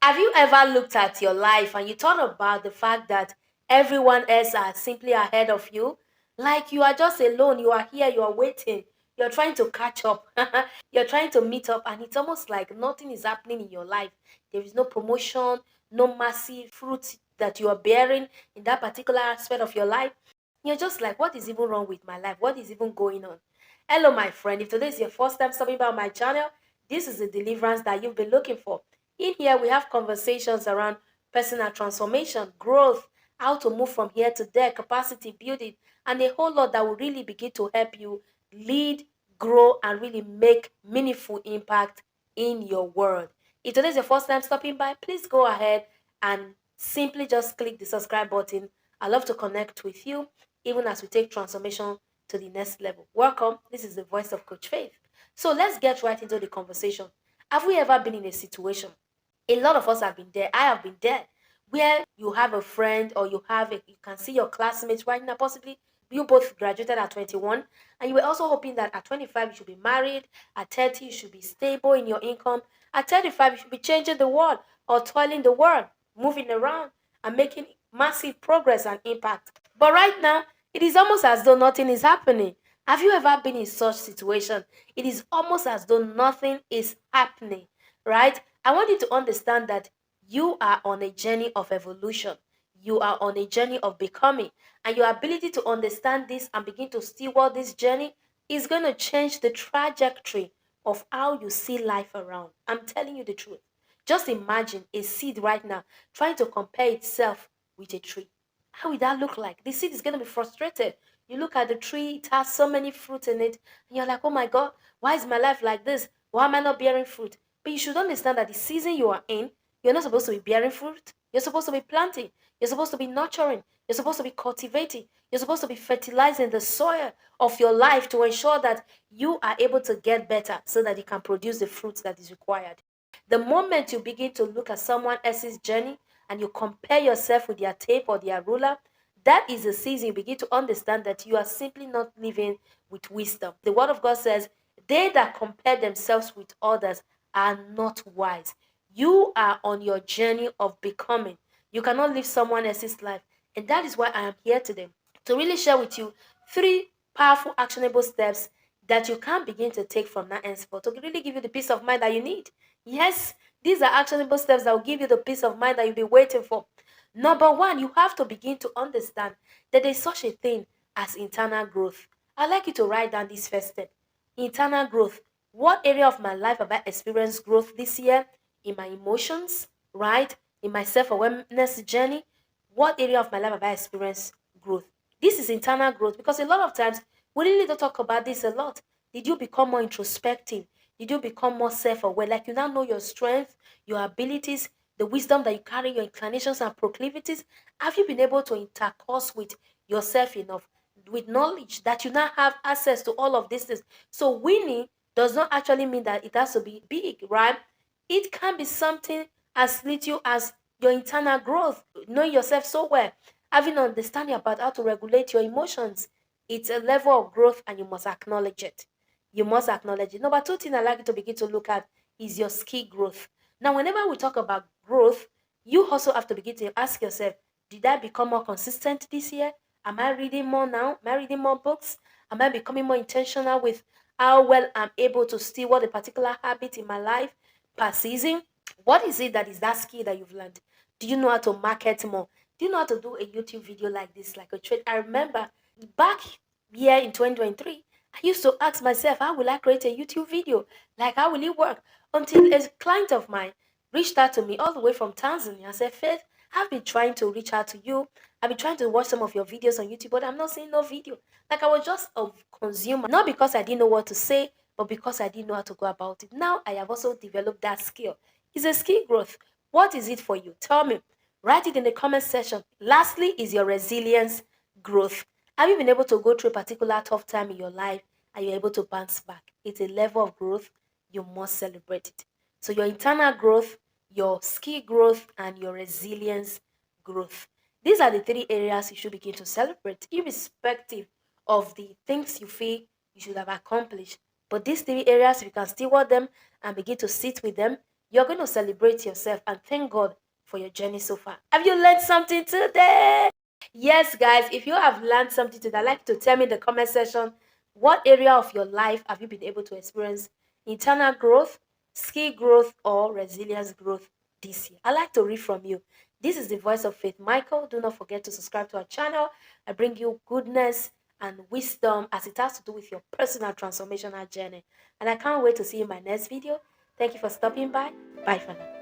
Have you ever looked at your life and you thought about the fact that everyone else are simply ahead of you? Like you are just alone, you are here, you are waiting, you're trying to catch up, you're trying to meet up, and it's almost like nothing is happening in your life. There is no promotion, no massive fruit that you are bearing in that particular aspect of your life. You're just like, what is even wrong with my life? What is even going on? Hello, my friend. If today is your first time stopping by my channel, this is the deliverance that you've been looking for. In here, we have conversations around personal transformation, growth, how to move from here to there, capacity building, and a whole lot that will really begin to help you lead, grow, and really make meaningful impact in your world. If today is your first time stopping by, please go ahead and simply just click the subscribe button. I love to connect with you, even as we take transformation to the next level. Welcome. This is the voice of Coach Faith. So let's get right into the conversation. Have we ever been in a situation? A lot of us have been there. I have been there, where you have a friend or you can see your classmates right now, possibly you both graduated at 21, and you were also hoping that at 25 you should be married, at 30 you should be stable in your income, at 35 you should be changing the world or toiling the world, moving around and making massive progress and impact. But right now, it is almost as though nothing is happening. Have you ever been in such situation? It is almost as though nothing is happening, right? I want you to understand that you are on a journey of evolution. You are on a journey of becoming. And your ability to understand this and begin to steward this journey is going to change the trajectory of how you see life around. I'm telling you the truth. Just imagine a seed right now trying to compare itself with a tree. How would that look like? The seed is going to be frustrated. You look at the tree, it has so many fruits in it, and you're like, oh my God, why is my life like this? Why am I not bearing fruit? But you should understand that the season you are in, you're not supposed to be bearing fruit. You're supposed to be planting. You're supposed to be nurturing. You're supposed to be cultivating. You're supposed to be fertilizing the soil of your life to ensure that you are able to get better so that you can produce the fruits that is required. The moment you begin to look at someone else's journey and you compare yourself with their tape or their ruler, that is the season you begin to understand that you are simply not living with wisdom. The word of God says, they that compare themselves with others are not wise. You are on your journey of becoming. You cannot live someone else's life. And that is why I am here today to really share with you three powerful, actionable steps that you can begin to take from now henceforth to really give you the peace of mind that you need. Yes, these are actionable steps that will give you the peace of mind that you'll be waiting for. Number one, you have to begin to understand that there's such a thing as internal growth. I'd like you to write down this first step. Internal growth. What area of my life have I experienced growth this year? In my emotions, right? In my self-awareness journey? What area of my life have I experienced growth? This is internal growth because a lot of times we really don't talk about this a lot. Did you become more introspective? Did you become more self-aware? Like you now know your strengths, your abilities, the wisdom that you carry, your inclinations and proclivities. Have you been able to intercourse with yourself enough, with knowledge that you now have access to all of these things? So winning does not actually mean that it has to be big, right? It can be something as little as your internal growth, knowing yourself so well, having understanding about how to regulate your emotions. It's a level of growth and you must acknowledge it. You must acknowledge it. Number two thing I like you to begin to look at is your skill growth. Now, whenever we talk about growth, you also have to begin to ask yourself, did I become more consistent this year? Am I reading more now? Am I reading more books? Am I becoming more intentional with how well I'm able to steward a particular habit in my life per season? What is it that is that skill that you've learned? Do you know how to market more? Do you know how to do a YouTube video like this, like a trade? I remember back here in 2023, I used to ask myself, how will I create a YouTube video? Like, how will it work? Until a client of mine reached out to me all the way from Tanzania and said, Faith, I've been trying to reach out to you. I've been trying to watch some of your videos on YouTube, but I'm not seeing no video. Like, I was just a consumer, not because I didn't know what to say, but because I didn't know how to go about it. Now I have also developed that skill. It's a skill growth. What is it for you? Tell me. Write it in the comment section. Lastly, is your resilience growth. Have you been able to go through a particular tough time in your life and you're able to bounce back? It's a level of growth. You must celebrate it. So your internal growth, your skill growth, and your resilience growth. These are the three areas you should begin to celebrate, irrespective of the things you feel you should have accomplished. But these three areas, if you can steward them and begin to sit with them, You're going to celebrate yourself and thank God for your journey so far. Have you learned something today? Yes, guys, if you have learned something today, I'd like to tell me in the comment section, what area of your life have you been able to experience internal growth, skill growth, or resilience growth this year? I'd like to read from you. This is the Voice of Faith Michael. Do not forget to subscribe to our channel. I bring you goodness and wisdom as it has to do with your personal transformational journey. And I can't wait to see you in my next video. Thank you for stopping by. Bye for now.